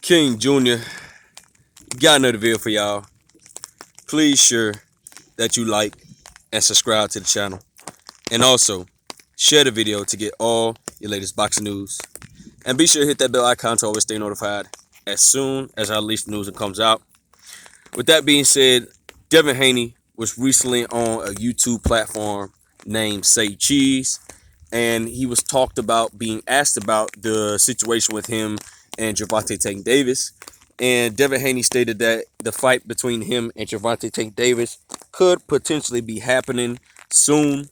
King Jr. got another video for y'all. Please sure that you like and subscribe to the channel. And also, share the video to get all your latest boxing news. And be sure to hit that bell icon to always stay notified as soon as I release news that comes out. With that being said, Devin Haney was recently on a YouTube platform named Say Cheese. And he was being asked about the situation with him and Gervonta Tank Davis. And Devin Haney stated that the fight between him and Gervonta Tank Davis could potentially be happening soon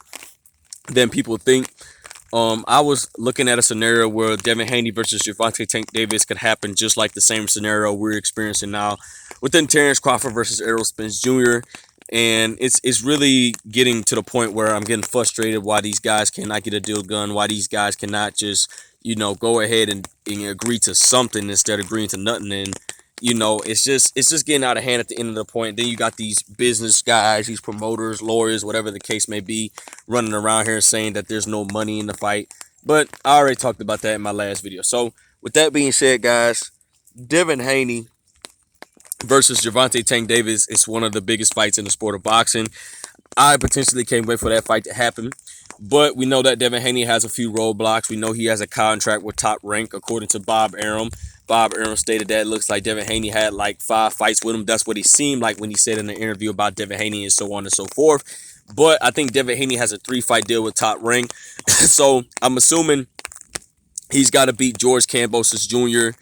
than people think. I was looking at a scenario where Devin Haney versus Gervonta Tank Davis could happen just like the same scenario we're experiencing now within Terrence Crawford versus Errol Spence Jr. And it's really getting to the point where I'm getting frustrated why these guys cannot get a deal done, why these guys cannot just, go ahead and agree to something instead of agreeing to nothing. And, it's just getting out of hand at the end of the point. Then you got these business guys, these promoters, lawyers, whatever the case may be, running around here saying that there's no money in the fight. But I already talked about that in my last video. So with that being said, guys, Devin Haney versus Gervonta Tank Davis is one of the biggest fights in the sport of boxing. I potentially can't wait for that fight to happen. But we know that Devin Haney has a few roadblocks. We know he has a contract with Top Rank, according to Bob Arum. Bob Arum stated that it looks like Devin Haney had like 5 fights with him. That's what he seemed like when he said in the interview about Devin Haney and so on and so forth. But I think Devin Haney has a 3-fight deal with Top Rank. So I'm assuming he's got to beat George Kambosos Jr.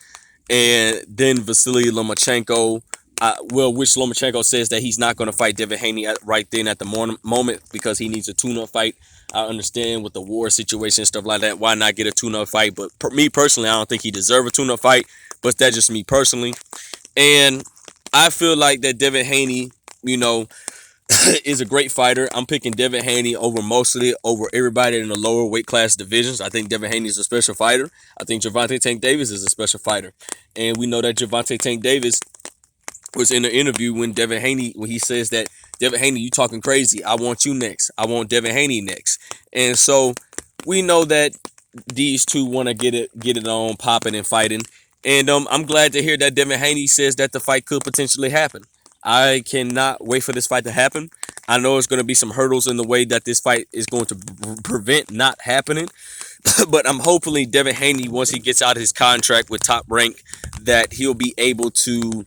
and then Vasily Lomachenko. Which Lomachenko says that he's not going to fight Devin Haney right then at the moment because he needs a tune-up fight. I understand with the war situation and stuff like that, why not get a tune-up fight? But me personally, I don't think he deserves a tune-up fight. But that's just me personally. And I feel like that Devin Haney, is a great fighter. I'm picking Devin Haney over everybody in the lower weight class divisions. I think Devin Haney is a special fighter. I think Gervonta Tank Davis is a special fighter. And we know that Gervonta Tank Davis was in an interview when he says that, Devin Haney, you talking crazy. I want you next. I want Devin Haney next. And so we know that these two want to get it on popping and fighting. And I'm glad to hear that Devin Haney says that the fight could potentially happen. I cannot wait for this fight to happen. I know it's going to be some hurdles in the way that this fight is going to prevent not happening. But I'm hopefully Devin Haney, once he gets out of his contract with Top Rank, that he'll be able to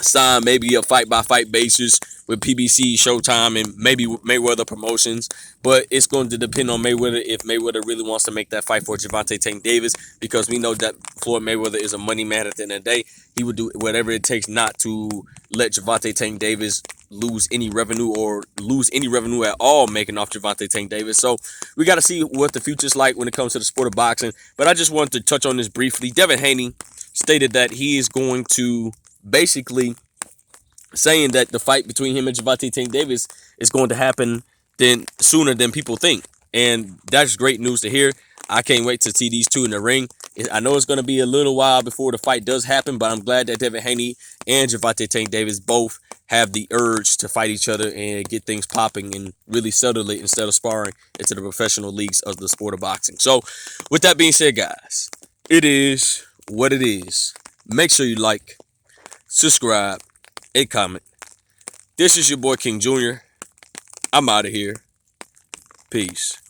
sign maybe a fight-by-fight basis with PBC, Showtime, and maybe Mayweather Promotions. But it's going to depend on Mayweather if Mayweather really wants to make that fight for Gervonta Tank Davis, because we know that Floyd Mayweather is a money man at the end of the day. He would do whatever it takes not to let Gervonta Tank Davis lose any revenue at all making off Gervonta Tank Davis. So we got to see what the future's like when it comes to the sport of boxing. But I just wanted to touch on this briefly. Devin Haney stated that he is going to basically saying that the fight between him and Gervonta Tank Davis is going to happen sooner than people think. And that's great news to hear. I can't wait to see these two in the ring. I know it's going to be a little while before the fight does happen, but I'm glad that Devin Haney and Gervonta Tank Davis both have the urge to fight each other and get things popping and really settle it instead of sparring into the professional leagues of the sport of boxing. So with that being said, guys, it is what it is. Make sure you like, subscribe, and comment. This is your boy King Jr. I'm out of here. Peace.